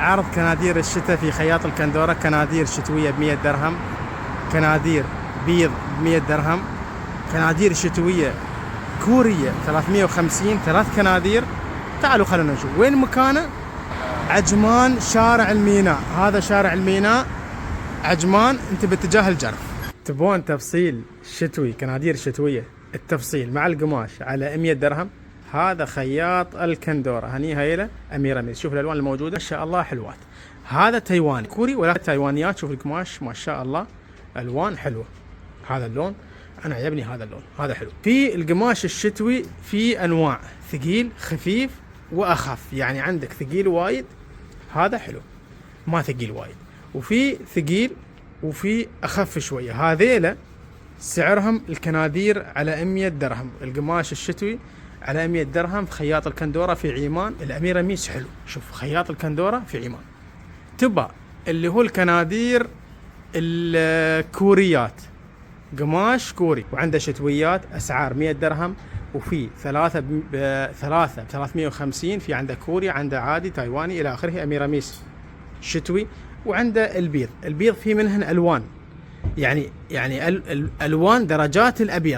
عرض كنادير الشتاء في خياط الكندورة. كنادير شتوية ب100 درهم، كنادير بيض ب100 درهم، كنادير شتوية كورية 350، 3 كنادير. تعالوا خلونا نشوف وين مكانه. عجمان شارع الميناء، هذا شارع الميناء عجمان، انت باتجاه الجرف. تبون تفصيل شتوي، كنادير شتوية التفصيل مع القماش على 100 درهم. هذا خياط الكندورة، هني هيله أميرة ميس. شوف الألوان الموجودة ما شاء الله حلوات. هذا تايواني كوري ولا تايوانيات. شوف القماش ما شاء الله ألوان حلوة. هذا اللون أنا عجبني، هذا اللون هذا حلو. في القماش الشتوي في أنواع، ثقيل خفيف وأخف. يعني عندك ثقيل وايد، هذا حلو ما ثقيل وايد، وفي ثقيل وفي أخف شوية. هذيلا سعرهم الكنادير على 100 درهم. القماش الشتوي على 100 درهم. خياط الكندورة في عيمان. الأميرة ميس حلو. شوف خياط الكندورة في عيمان. تبا اللي هو الكنادير الكوريات، قماش كوري وعنده شتويات أسعار 100 درهم، وفي ثلاثة ب 350. في عنده كوري، عنده عادي تايواني إلى آخره. أميرة ميس شتوي. وعنده البيض. البيض فيه منهن ألوان، يعني ألوان درجات الأبيض.